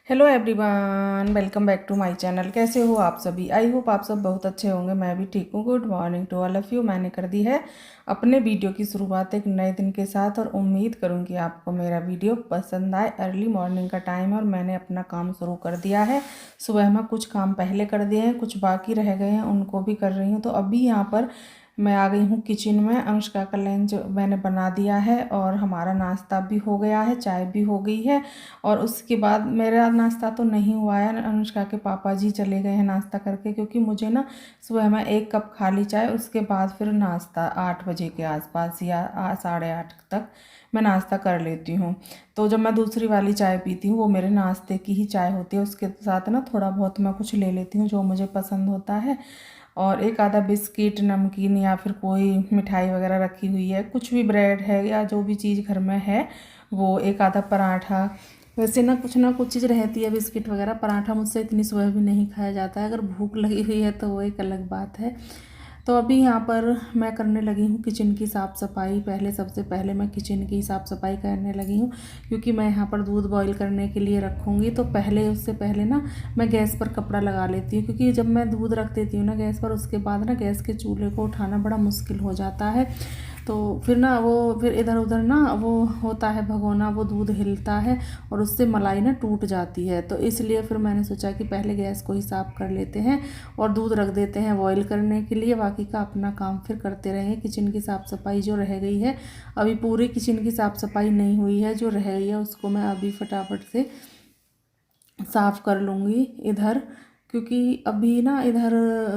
Hello everyone, welcome back to my channel. कैसे हो आप सभी? आई होप आप सब बहुत अच्छे होंगे। मैं भी ठीक हूँ। Good morning to all of you. मैंने कर दी है अपने वीडियो की शुरुआत एक नए दिन के साथ और उम्मीद करूँगी आपको मेरा वीडियो पसंद आए। अर्ली मॉर्निंग का टाइम है और मैंने अपना काम शुरू कर दिया है। सुबह में कुछ काम पहले कर दिए हैं, कुछ बाकी रह गए हैं, उनको भी कर रही हूँ। तो अभी यहाँ पर मैं आ गई हूँ किचन में। अनुष्का का लंच मैंने बना दिया है और हमारा नाश्ता भी हो गया है, चाय भी हो गई है। और उसके बाद मेरा नाश्ता तो नहीं हुआ है, अनुष्का के पापा जी चले गए हैं नाश्ता करके, क्योंकि मुझे ना सुबह में 1 कप खाली चाय, उसके बाद फिर नाश्ता 8 बजे के आसपास या 8:30 तक मैं नाश्ता कर लेती हूँ। तो जब मैं दूसरी वाली चाय पीती हूँ वो मेरे नाश्ते की ही चाय होती है। उसके साथ ना थोड़ा बहुत मैं कुछ ले लेती हूँ जो मुझे पसंद होता है, और एक आधा बिस्किट, नमकीन या फिर कोई मिठाई वगैरह रखी हुई है, कुछ भी ब्रेड है या जो भी चीज़ घर में है वो, एक आधा पराठा। वैसे ना कुछ चीज़ रहती है, बिस्किट वगैरह। पराठा मुझसे इतनी सुबह भी नहीं खाया जाता है, अगर भूख लगी हुई है तो वो एक अलग बात है। तो अभी यहाँ पर मैं करने लगी हूँ किचन की साफ़ सफाई। सबसे पहले मैं किचन की साफ़ सफाई करने लगी हूँ, क्योंकि मैं यहाँ पर दूध बॉईल करने के लिए रखूँगी। तो उससे पहले ना मैं गैस पर कपड़ा लगा लेती हूँ, क्योंकि जब मैं दूध रख देती हूँ ना गैस पर, उसके बाद ना गैस के चूल्हे को उठाना बड़ा मुश्किल हो जाता है। तो फिर इधर उधर ना वो होता है भगोना, वो दूध हिलता है और उससे मलाई ना टूट जाती है। तो इसलिए फिर मैंने सोचा कि पहले गैस को ही साफ़ कर लेते हैं और दूध रख देते हैं बॉईल करने के लिए। बाकी का अपना काम फिर करते रहेंगे। किचन की साफ़ सफाई जो रह गई है, अभी पूरी किचन की साफ़ सफाई नहीं हुई है, जो रह गई है उसको मैं अभी फटाफट से साफ़ कर लूँगी इधर। क्योंकि अभी ना इधर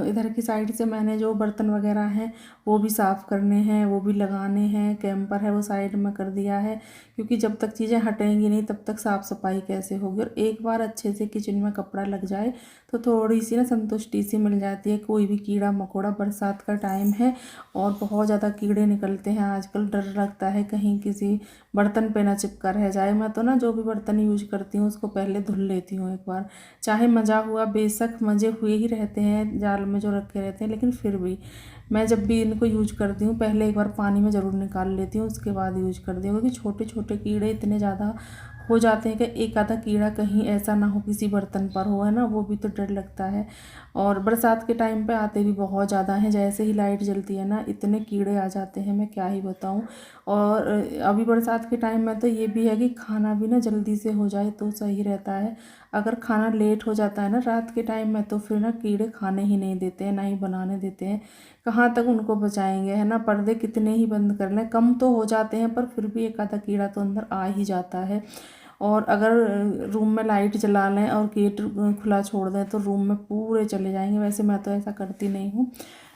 इधर की साइड से मैंने जो बर्तन वगैरह हैं वो भी साफ़ करने हैं, वो भी लगाने हैं। कैंपर है वो साइड में कर दिया है, क्योंकि जब तक चीज़ें हटेंगी नहीं तब तक साफ़ सफाई कैसे होगी। और एक बार अच्छे से किचन में कपड़ा लग जाए तो थोड़ी सी ना संतुष्टि सी मिल जाती है। कोई भी कीड़ा मकोड़ा, बरसात का टाइम है और बहुत ज़्यादा कीड़े निकलते हैं आजकल। डर लगता है कहीं किसी बर्तन पे ना चिपका रह जाए। मैं तो ना जो भी बर्तन यूज करती हूँ उसको पहले धुल लेती हूँ एक बार। चाहे मज़ा हुआ, बेशक मज़े हुए ही रहते हैं जाल में जो रखे रहते हैं, लेकिन फिर भी मैं जब भी इनको यूज करती हूँ पहले एक बार पानी में ज़रूर निकाल लेती हूँ, उसके बाद यूज करती हूँ। क्योंकि छोटे छोटे कीड़े इतने ज़्यादा हो जाते हैं कि एक आधा कीड़ा कहीं ऐसा ना हो किसी बर्तन पर हो, है ना, वो भी तो डर लगता है। और बरसात के टाइम पे आते भी बहुत ज़्यादा हैं। जैसे ही लाइट जलती है ना इतने कीड़े आ जाते हैं, मैं क्या ही बताऊँ। और अभी बरसात के टाइम में तो ये भी है कि खाना भी ना जल्दी से हो जाए तो सही रहता है। अगर खाना लेट हो जाता है ना रात के टाइम में, तो फिर ना कीड़े खाने ही नहीं देते हैं, ना ही बनाने देते हैं। कहाँ तक उनको बचाएंगे, है ना। पर्दे कितने ही बंद कर लें, कम तो हो जाते हैं पर फिर भी एक आधा कीड़ा तो अंदर आ ही जाता है। और अगर रूम में लाइट जला लें और गेट खुला छोड़ दें तो रूम में पूरे चले जाएंगे। वैसे मैं तो ऐसा करती नहीं हूँ।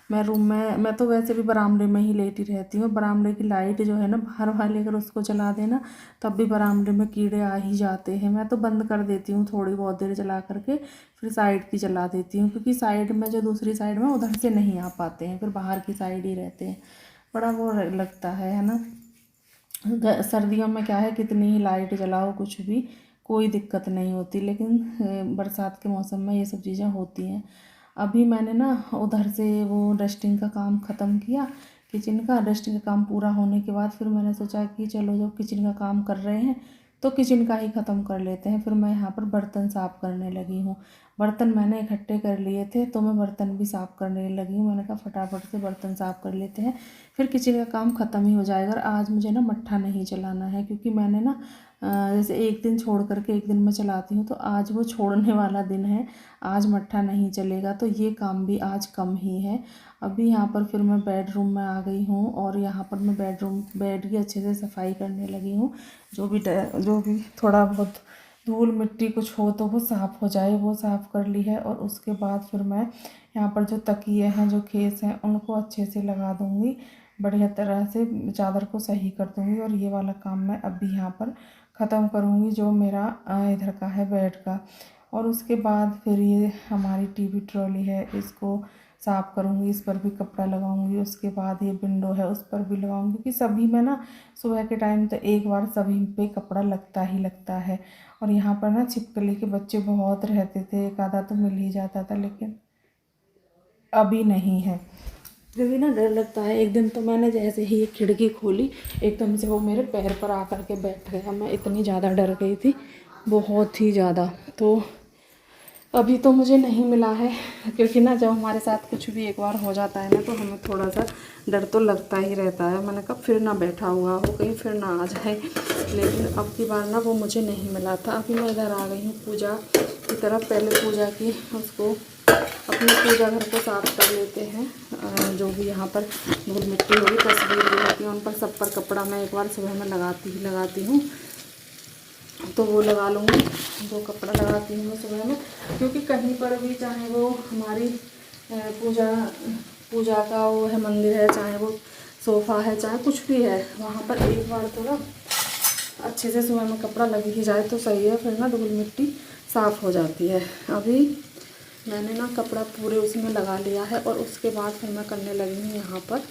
मैं तो वैसे भी बरामदे में ही लेटी रहती हूँ। बरामदे की लाइट जो है ना बाहर वाली, अगर उसको जला देना तब भी बरामदे में कीड़े आ ही जाते हैं। मैं तो बंद कर देती हूँ थोड़ी बहुत देर जला करके, फिर साइड की जला देती हूँ, क्योंकि साइड में जो दूसरी साइड में उधर से नहीं आ पाते हैं, फिर बाहर की साइड ही रहते हैं। बड़ा वो लगता है ना। सर्दियों में क्या है, कितनी ही लाइट जलाओ कुछ भी कोई दिक्कत नहीं होती, लेकिन बरसात के मौसम में ये सब चीज़ें होती हैं। अभी मैंने ना उधर से वो डस्टिंग का काम ख़त्म किया। किचन का डस्टिंग का काम पूरा होने के बाद फिर मैंने सोचा कि चलो जब किचन का काम कर रहे हैं तो किचन का ही ख़त्म कर लेते हैं। फिर मैं यहाँ पर बर्तन साफ़ करने लगी हूँ। बर्तन मैंने इकट्ठे कर लिए थे तो मैं बर्तन भी साफ़ करने लगी हूँ। मैंने कहा फटाफट से बर्तन साफ़ कर लेते हैं, फिर किचन का काम ख़त्म ही हो जाएगा। और आज मुझे ना मट्ठा नहीं चलाना है, क्योंकि मैंने ना जैसे एक दिन छोड़ करके एक दिन मैं चलाती हूँ, तो आज वो छोड़ने वाला दिन है। आज मट्ठा नहीं चलेगा, तो ये काम भी आज कम ही है। अभी यहाँ पर फिर मैं बेडरूम में आ गई हूँ और यहाँ पर मैं बेड की अच्छे से सफाई करने लगी हूँ। जो भी थोड़ा बहुत धूल मिट्टी कुछ हो तो वो साफ़ हो जाए, वो साफ़ कर ली है। और उसके बाद फिर मैं यहाँ पर जो तकिए हैं, जो खेस हैं, उनको अच्छे से लगा दूँगी, बढ़िया तरह से चादर को सही कर दूँगी। और ये वाला काम मैं अभी यहाँ पर ख़त्म करूँगी जो मेरा इधर का है बेड का। और उसके बाद फिर ये हमारी टीवी ट्रॉली है, इसको साफ़ करूँगी, इस पर भी कपड़ा लगाऊंगी। उसके बाद ये विंडो है उस पर भी लगाऊंगी, क्योंकि सभी में ना सुबह के टाइम तो एक बार सभी पे कपड़ा लगता ही लगता है। और यहाँ पर ना छिपकली के बच्चे बहुत रहते थे, एक आधा तो मिल ही जाता था, लेकिन अभी नहीं है, क्योंकि ना डर लगता है। एक दिन तो मैंने जैसे ही ये खिड़की खोली एकदम से वो मेरे पैर पर आकर के बैठ गया, मैं इतनी ज़्यादा डर गई थी। बहुत ही ज़्यादा। तो अभी तो मुझे नहीं मिला है, क्योंकि ना जब हमारे साथ कुछ भी एक बार हो जाता है ना तो हमें थोड़ा सा डर तो लगता ही रहता है। मैंने कहा फिर ना बैठा हुआ हो कहीं फिर ना आ जाए, लेकिन अब की बार ना वो मुझे नहीं मिला था। अभी मैं इधर आ गई हूँ पूजा की तरफ। पहले पूजा की, उसको अपने पूजा घर को साफ कर लेते हैं। जो भी यहाँ पर धूल मिट्टी होगी, तस्वीर भी होती है उन पर, सब पर कपड़ा मैं एक बार सुबह में लगाती हूँ, तो वो लगा लूँगी। जो कपड़ा लगाती हूँ मैं सुबह में, क्योंकि कहीं पर भी, चाहे वो हमारी पूजा का वो है मंदिर है, चाहे वो सोफ़ा है, चाहे कुछ भी है, वहाँ पर एक बार तो ना अच्छे से सुबह में कपड़ा लग ही जाए तो सही है, फिर ना धूल मिट्टी साफ़ हो जाती है। अभी मैंने ना कपड़ा पूरे उसमें लगा लिया है और उसके बाद फिर मैं करने लगी हूँ यहाँ पर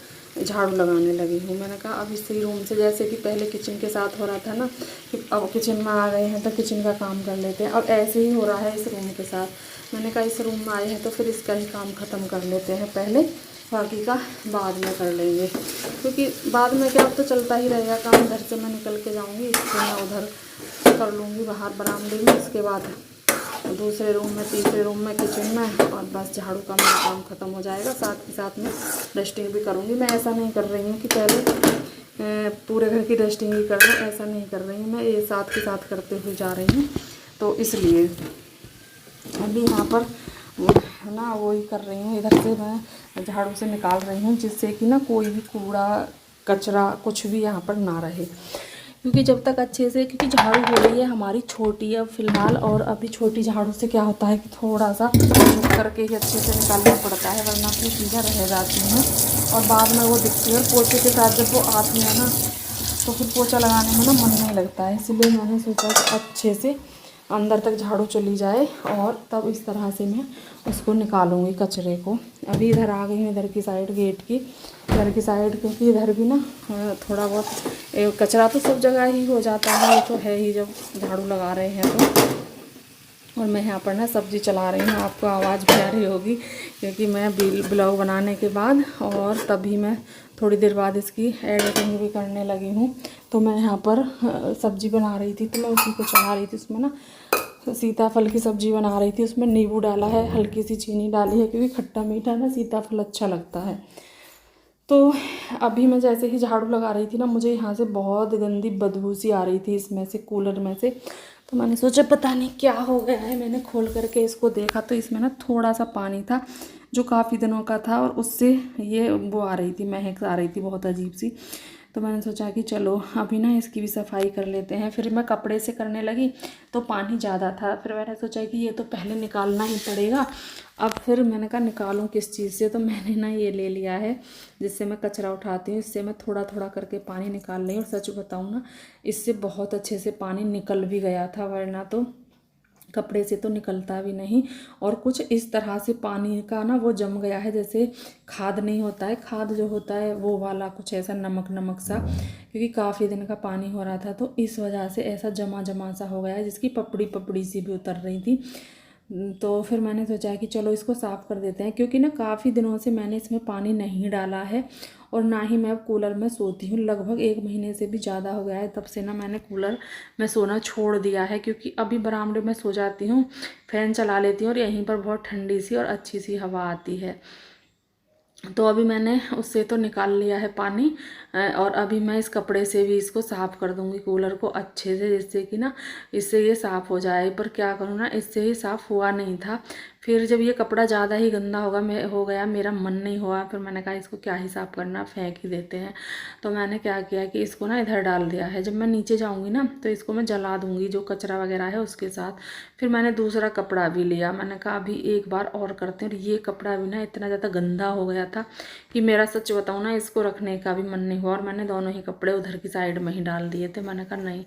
झाड़ू लगाने लगी हूँ। मैंने कहा अब इसी रूम से, जैसे कि पहले किचन के साथ हो रहा था ना कि अब किचन में आ गए हैं तो किचन का काम कर लेते हैं, अब ऐसे ही हो रहा है इस रूम के साथ। मैंने कहा इस रूम में आए हैं तो फिर इसका ही काम ख़त्म कर लेते हैं पहले, बाकी का बाद में कर लेंगे, क्योंकि बाद में क्या, अब तो चलता ही रहेगा काम। घर से मैं निकल के जाऊँगी, इसको मैं उधर कर लूँगी बाहर बरामदे में, उसके बाद दूसरे रूम में, तीसरे रूम में, किचन में, और बस झाड़ू का मेरा काम ख़त्म हो जाएगा। साथ ही साथ में डस्टिंग भी करूँगी। मैं ऐसा नहीं कर रही हूँ कि पहले पूरे घर की डस्टिंग ही कर लूँ, ऐसा नहीं कर रही हूँ मैं, ये साथ के साथ करते हुए जा रही हूँ। तो इसलिए अभी यहाँ पर है ना वो ही कर रही हूँ, इधर से मैं झाड़ू से निकाल रही हूँ, जिससे कि ना कोई भी कूड़ा कचरा कुछ भी यहाँ पर ना रहे। क्योंकि जब तक अच्छे से, क्योंकि झाड़ू हो रही है हमारी छोटी अब फ़िलहाल, और अभी छोटी झाड़ू से क्या होता है कि थोड़ा सा रुक करके ही अच्छे से निकालना पड़ता है, वरना फिर चीज़ें रह जाती हैं और बाद में वो दिखती है। और पोछे के साथ जब वो आती है ना तो फिर पोछा लगाने में ना मन नहीं लगता है। इसलिए मैंने सोचा कि अच्छे से अंदर तक झाड़ू चली जाए और तब इस तरह से मैं उसको निकालूंगी कचरे को। अभी इधर आ गई हूँ, इधर की साइड, गेट की इधर की साइड, क्योंकि इधर भी ना थोड़ा बहुत कचरा तो सब जगह ही हो जाता है, वो तो है ही जब झाड़ू लगा रहे हैं तो। और मैं यहाँ पर ना सब्ज़ी चला रही हूँ, आपको आवाज़ भी आ रही होगी, क्योंकि मैं ब्लॉग बनाने के बाद और तभी मैं थोड़ी देर बाद इसकी एडिटिंग भी करने लगी हूँ। तो मैं यहाँ पर सब्ज़ी बना रही थी, तो मैं उसी को चला रही थी। उसमें ना सीताफल की सब्ज़ी बना रही थी, उसमें नींबू डाला है, हल्की सी चीनी डाली है, क्योंकि खट्टा मीठा ना सीताफल अच्छा लगता है। तो अभी मैं जैसे ही झाड़ू लगा रही थी ना, मुझे यहाँ से बहुत गंदी बदबू सी आ रही थी, इसमें से, कूलर में से। तो मैंने सोचा पता नहीं क्या हो गया है, मैंने खोल करके इसको देखा तो इसमें ना थोड़ा सा पानी था जो काफ़ी दिनों का था, और उससे ये वो आ रही थी, महक आ रही थी बहुत अजीब सी। तो मैंने सोचा कि चलो अभी ना इसकी भी सफाई कर लेते हैं। फिर मैं कपड़े से करने लगी तो पानी ज़्यादा था, फिर मैंने सोचा कि ये तो पहले निकालना ही पड़ेगा। अब फिर मैंने कहा निकालूं किस चीज़ से, तो मैंने ना ये ले लिया है जिससे मैं कचरा उठाती हूँ। इससे मैं थोड़ा थोड़ा करके पानी निकाल रही हूँ, और सच बताऊँ ना इससे बहुत अच्छे से पानी निकल भी गया था, वरना तो कपड़े से तो निकलता भी नहीं। और कुछ इस तरह से पानी का ना वो जम गया है, जैसे खाद नहीं होता है, खाद जो होता है वो वाला, कुछ ऐसा नमक नमक सा, क्योंकि काफ़ी दिन का पानी हो रहा था तो इस वजह से ऐसा जमा जमा सा हो गया है, जिसकी पपड़ी पपड़ी सी भी उतर रही थी। तो फिर मैंने सोचा कि चलो इसको साफ़ कर देते हैं, क्योंकि ना काफ़ी दिनों से मैंने इसमें पानी नहीं डाला है, और ना ही मैं अब कूलर में सोती हूँ। लगभग 1 महीने से भी ज़्यादा हो गया है तब से ना मैंने कूलर में सोना छोड़ दिया है, क्योंकि अभी बरामदे में सो जाती हूँ, फ़ैन चला लेती हूँ और यहीं पर बहुत ठंडी सी और अच्छी सी हवा आती है। तो अभी मैंने उससे तो निकाल लिया है पानी, और अभी मैं इस कपड़े से भी इसको साफ़ कर दूंगी कूलर को अच्छे से, जिससे कि ना इससे ये साफ़ हो जाए। पर क्या करूँ ना, इससे ही साफ़ हुआ नहीं था। फिर जब ये कपड़ा ज़्यादा ही गंदा हो गया, मेरा मन नहीं हुआ, फिर मैंने कहा इसको क्या ही साफ़ करना, फेंक ही देते हैं। तो मैंने क्या किया कि इसको ना इधर डाल दिया है। जब मैं नीचे जाऊँगी ना तो इसको मैं जला दूँगी, जो कचरा वगैरह है उसके साथ। फिर मैंने दूसरा कपड़ा भी लिया, मैंने कहा अभी एक बार और करते हैं। और ये कपड़ा भी ना इतना ज़्यादा गंदा हो गया था कि मेरा सच बताऊँ ना इसको रखने का भी मन नहीं हुआ, और मैंने दोनों ही कपड़े उधर की साइड में ही डाल दिए थे। मैंने कहा नहीं,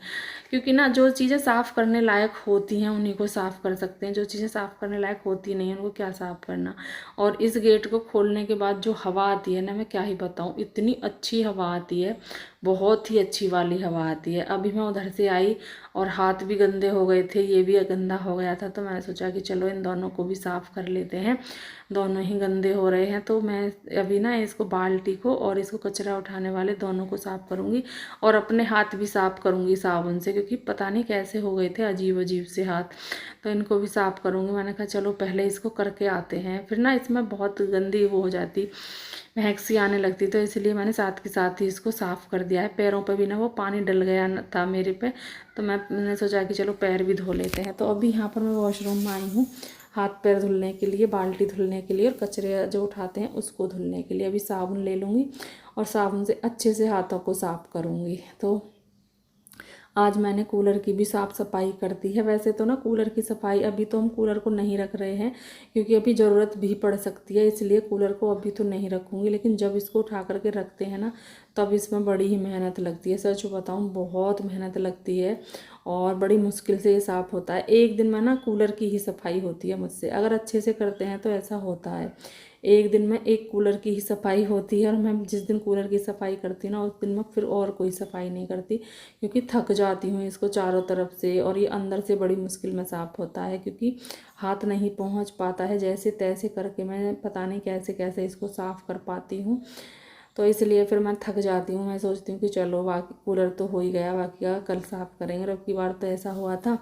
क्योंकि ना जो चीज़ें साफ़ करने लायक होती हैं उन्हीं को साफ़ कर सकते हैं, जो चीज़ें साफ़ करने लायक होती नहीं हैं उनको क्या साफ़ करना। और इस गेट को खोलने के बाद जो हवा आती है ना, मैं क्या ही बताऊँ, इतनी अच्छी हवा आती है, बहुत ही अच्छी वाली हवा आती है। अभी मैं उधर से आई और हाथ भी गंदे हो गए थे, ये भी गंदा हो गया था, तो मैंने सोचा कि चलो इन दोनों को भी साफ़ कर लेते हैं। दोनों ही गंदे हो रहे हैं, तो मैं अभी ना इसको, बाल्टी को और इसको कचरा उठाने वाले दोनों को साफ़ करूँगी और अपने हाथ भी साफ़ करूँगी साबुन से, क्योंकि पता नहीं कैसे हो गए थे अजीब अजीब से हाथ, तो इनको भी साफ़ करूँगी। मैंने कहा चलो पहले इसको करके आते हैं, फिर ना इसमें बहुत गंदी वो हो जाती, महक सी आने लगती, तो इसलिए मैंने साथ के साथ ही इसको साफ़ कर दिया है। पैरों पे भी ना वो पानी डल गया था मेरे पे, तो मैंने सोचा कि चलो पैर भी धो लेते हैं। तो अभी यहाँ पर मैं वॉशरूम में आई हूँ हाथ पैर धुलने के लिए, बाल्टी धुलने के लिए और कचरे जो उठाते हैं उसको धुलने के लिए। अभी साबुन ले लूँगी और साबुन से अच्छे से हाथों को साफ़ करूँगी। तो आज मैंने कूलर की भी साफ़ सफाई कर दी है। वैसे तो ना कूलर की सफाई अभी तो हम कूलर को नहीं रख रहे हैं, क्योंकि अभी ज़रूरत भी पड़ सकती है, इसलिए कूलर को अभी तो नहीं रखूँगी। लेकिन जब इसको उठा करके रखते हैं ना, तब इसमें बड़ी ही मेहनत लगती है। सच बताऊँ, बहुत मेहनत लगती है और बड़ी मुश्किल से ये साफ़ होता है। एक दिन में ना कूलर की ही सफाई होती है मुझसे, अगर अच्छे से करते हैं तो ऐसा होता है। एक दिन में एक कूलर की ही सफाई होती है, और मैं जिस दिन कूलर की सफाई करती हूँ ना, उस दिन मैं फिर और कोई सफाई नहीं करती, क्योंकि थक जाती हूँ इसको चारों तरफ से। और ये अंदर से बड़ी मुश्किल में साफ़ होता है, क्योंकि हाथ नहीं पहुँच पाता है, जैसे तैसे करके मैं पता नहीं कैसे कैसे इसको साफ़ कर पाती हूँ। तो इसलिए फिर मैं थक जाती हूँ। मैं सोचती हूँ कि चलो बाकी कूलर तो हो ही गया, बाकी का कल साफ़ करेंगे। और अब की बार तो ऐसा हुआ था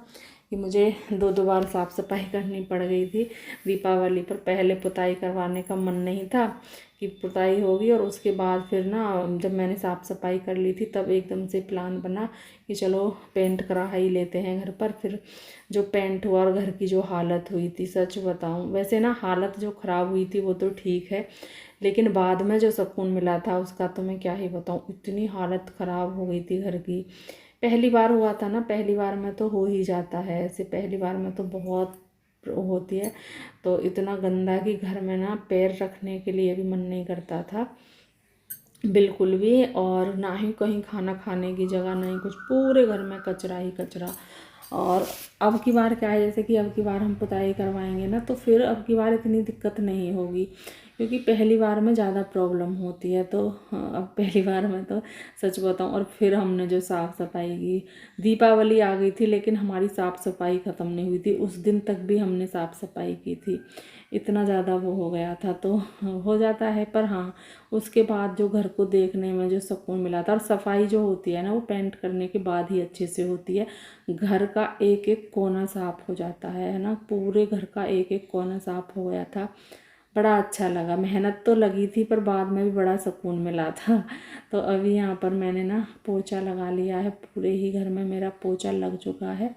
कि मुझे दो बार साफ़ सफाई करनी पड़ गई थी दीपावली पर। पहले पुताई करवाने का मन नहीं था कि पुताई होगी, और उसके बाद फिर ना जब मैंने साफ़ सफाई कर ली थी, तब एकदम से प्लान बना कि चलो पेंट करा ही लेते हैं घर पर। फिर जो पेंट हुआ और घर की जो हालत हुई थी, सच बताऊं, वैसे ना हालत जो ख़राब हुई थी वो तो ठीक है, लेकिन बाद में जो सुकून मिला था उसका तो मैं क्या ही बताऊं। इतनी हालत ख़राब हो गई थी घर की। पहली बार हुआ था ना, पहली बार में तो हो ही जाता है ऐसे, पहली बार में तो बहुत होती है। तो इतना गंदा कि घर में ना पैर रखने के लिए भी मन नहीं करता था बिल्कुल भी, और ना ही कहीं खाना खाने की जगह, नहीं कुछ, पूरे घर में कचरा ही कचरा। और अब की बार क्या है, जैसे कि अब की बार हम पुताई करवाएंगे ना, तो फिर अब की बार इतनी दिक्कत नहीं होगी, क्योंकि पहली बार में ज़्यादा प्रॉब्लम होती है। तो अब पहली बार में तो सच बताऊं, और फिर हमने जो साफ़ सफाई की, दीपावली आ गई थी लेकिन हमारी साफ़ सफाई ख़त्म नहीं हुई थी, उस दिन तक भी हमने साफ़ सफाई की थी। इतना ज़्यादा वो हो गया था, तो हो जाता है। पर हाँ, उसके बाद जो घर को देखने में जो सुकून मिला था, और सफाई जो होती है ना, वो पेंट करने के बाद ही अच्छे से होती है। घर का एक एक कोना साफ़ हो जाता है ना, पूरे घर का एक एक कोना साफ़ हो गया था। बड़ा अच्छा लगा, मेहनत तो लगी थी पर बाद में भी बड़ा सुकून मिला था। तो अभी यहाँ पर मैंने ना पोछा लगा लिया है, पूरे ही घर में मेरा पोछा लग चुका है।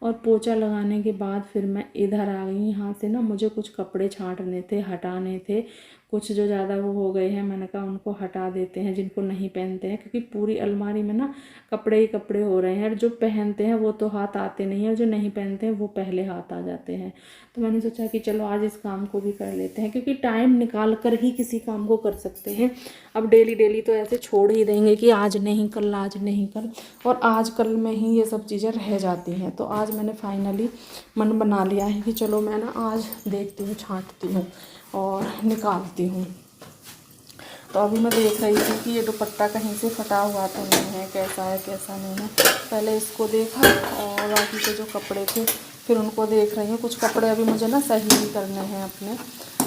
और पोछा लगाने के बाद फिर मैं इधर आ गई। यहाँ से ना मुझे कुछ कपड़े छांटने थे, हटाने थे, कुछ जो ज़्यादा वो हो गए हैं, मैंने कहा उनको हटा देते हैं, जिनको नहीं पहनते हैं, क्योंकि पूरी अलमारी में ना कपड़े ही कपड़े हो रहे हैं। और जो पहनते हैं वो तो हाथ आते नहीं हैं, और जो नहीं पहनते हैं वो पहले हाथ आ जाते हैं। तो मैंने सोचा कि चलो आज इस काम को भी कर लेते हैं, क्योंकि टाइम निकाल कर ही किसी काम को कर सकते हैं। अब डेली डेली तो ऐसे छोड़ ही देंगे कि आज नहीं कल, आज नहीं कल, और आज कल में ही ये सब चीज़ें रह जाती हैं। तो आज मैंने फाइनली मन बना लिया है कि चलो मैं ना आज देखती हूँ, छांटती हूँ और निकालती हूँ। तो अभी मैं देख रही थी कि ये दुपट्टा कहीं से फटा हुआ तो नहीं है, कैसा है कैसा नहीं है। पहले इसको देखा और बाकी के जो कपड़े थे फिर उनको देख रही हूँ। कुछ कपड़े अभी मुझे ना सही भी करने हैं अपने,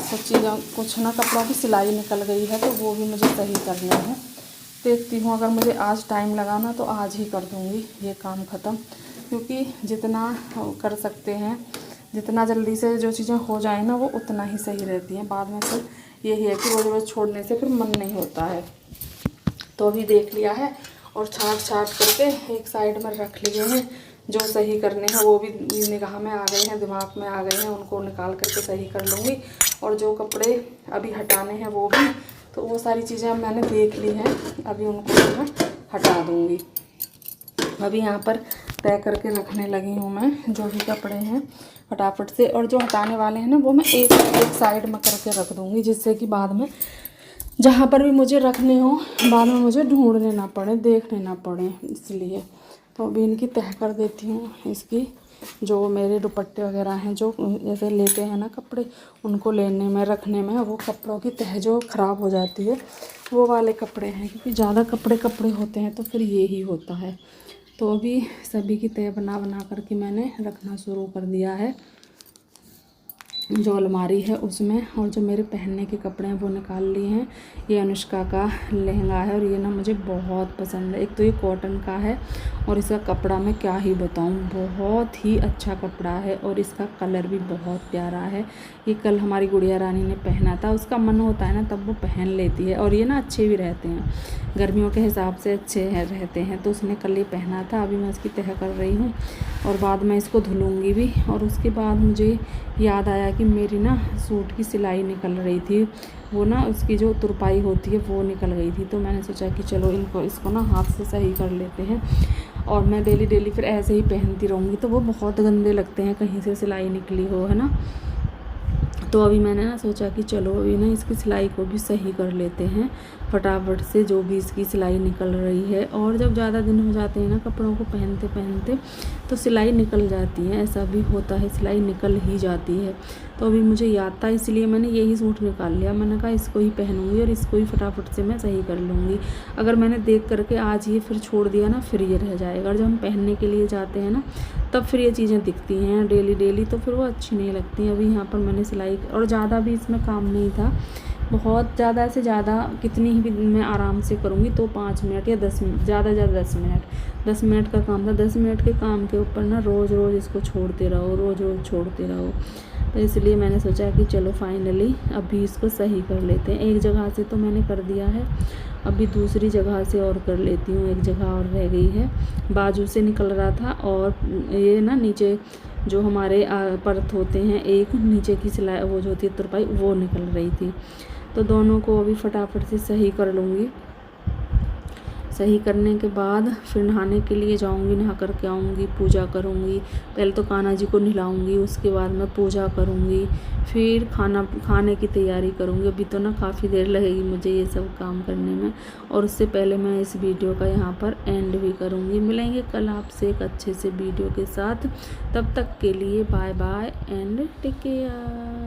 कुछ चीज़ों, कुछ ना कपड़ों की सिलाई निकल गई है, तो वो भी मुझे सही करने हैं। देखती हूँ, अगर मुझे आज टाइम लगा ना तो आज ही कर दूँगी ये काम ख़त्म, क्योंकि जितना कर सकते हैं, जितना जल्दी से जो चीज़ें हो जाए ना, वो उतना ही सही रहती हैं। बाद में फिर यही है कि रोज़ रोज़ छोड़ने से फिर मन नहीं होता है। तो अभी देख लिया है और छाट करके एक साइड में रख लिए हैं। जो सही करने हैं वो भी निगाह में आ गए हैं, दिमाग में आ गए हैं, उनको निकाल करके सही कर लूँगी। और जो कपड़े अभी हटाने हैं वो भी, तो वो सारी चीज़ें अब मैंने देख ली हैं, अभी उनको मैं हटा दूँगी। अभी यहाँ पर तय करके रखने लगी हूँ मैं जो भी कपड़े हैं फटाफट से, और जो हटाने वाले हैं ना वो मैं एक साइड में करके रख दूँगी, जिससे कि बाद में जहाँ पर भी मुझे रखने हो, बाद में मुझे ढूंढने ना पड़े, देखने ना पड़े, इसलिए। तो अभी इनकी तह कर देती हूँ। इसकी जो मेरे दुपट्टे वगैरह हैं, जो जैसे लेते हैं ना कपड़े, उनको लेने में, रखने में, वो कपड़ों की तह जो ख़राब हो जाती है वो वाले कपड़े हैं, क्योंकि ज़्यादा कपड़े होते हैं तो फिर ये ही होता है। तो अभी सभी की तय बना करके मैंने रखना शुरू कर दिया है जो अलमारी है उसमें। और जो मेरे पहनने के कपड़े हैं वो निकाल लिए हैं। ये अनुष्का का लहंगा है और ये ना मुझे बहुत पसंद है। एक तो ये कॉटन का है और इसका कपड़ा मैं क्या ही बताऊं, बहुत ही अच्छा कपड़ा है और इसका कलर भी बहुत प्यारा है। ये कल हमारी गुड़िया रानी ने पहना था, उसका मन होता है ना तब वो पहन लेती है और ये ना अच्छे भी रहते हैं, गर्मियों के हिसाब से अच्छे रहते हैं। तो उसने कल ये पहना था। अभी मैं उसकी तह कर रही हूँ और बाद में इसको धुलूँगी भी। और उसके बाद मुझे याद आया कि मेरी ना सूट की सिलाई निकल रही थी, वो ना उसकी जो तुरपाई होती है वो निकल गई थी। तो मैंने सोचा कि चलो इसको ना हाथ से सही कर लेते हैं। और मैं डेली फिर ऐसे ही पहनती रहूँगी तो वो बहुत गंदे लगते हैं, कहीं से सिलाई निकली हो, है ना। तो अभी मैंने ना सोचा कि चलो अभी ना इसकी सिलाई को भी सही कर लेते हैं फटाफट से, जो भी इसकी सिलाई निकल रही है। और जब ज़्यादा दिन हो जाते हैं ना कपड़ों को पहनते तो सिलाई निकल जाती है, ऐसा भी होता है, सिलाई निकल ही जाती है। तो अभी मुझे याद था इसलिए मैंने यही सूट निकाल लिया। मैंने कहा इसको ही पहनूंगी और इसको ही फटाफट से मैं सही कर लूँगी। अगर मैंने देख करके आज ये फिर छोड़ दिया ना फिर ये रह जाएगा। और जब हम पहनने के लिए जाते हैं ना तब फिर ये चीज़ें दिखती हैं डेली तो फिर वो अच्छी नहीं लगती। अभी यहाँ पर मैंने सिलाई, और ज़्यादा भी इसमें काम नहीं था, बहुत ज़्यादा से ज़्यादा कितनी ही भी मैं आराम से करूँगी तो 5 मिनट या 10 मिनट, ज़्यादा से ज़्यादा 10 मिनट का काम था। 10 मिनट के काम के ऊपर ना रोज़ इसको छोड़ते रहो, रोज़ छोड़ते रहो। तो इसलिए मैंने सोचा कि चलो फाइनली अभी इसको सही कर लेते हैं। एक जगह से तो मैंने कर दिया है, अभी दूसरी जगह से और कर लेती हूँ। एक जगह और रह गई है, बाजू से निकल रहा था और ये ना नीचे जो हमारे परत होते हैं, एक नीचे की सिलाई वो जो होती है तुरपाई वो निकल रही थी। तो दोनों को अभी फटाफट से सही कर लूँगी। सही करने के बाद फिर नहाने के लिए जाऊंगी, नहा कर के आऊँगी, पूजा करूँगी। पहले तो कान्हा जी को नहलाऊँगी, उसके बाद मैं पूजा करूँगी, फिर खाने की तैयारी करूँगी। अभी तो ना काफ़ी देर लगेगी मुझे ये सब काम करने में। और उससे पहले मैं इस वीडियो का यहाँ पर एंड भी करूँगी। मिलेंगे कल आपसे एक अच्छे से वीडियो के साथ, तब तक के लिए bye bye and take care.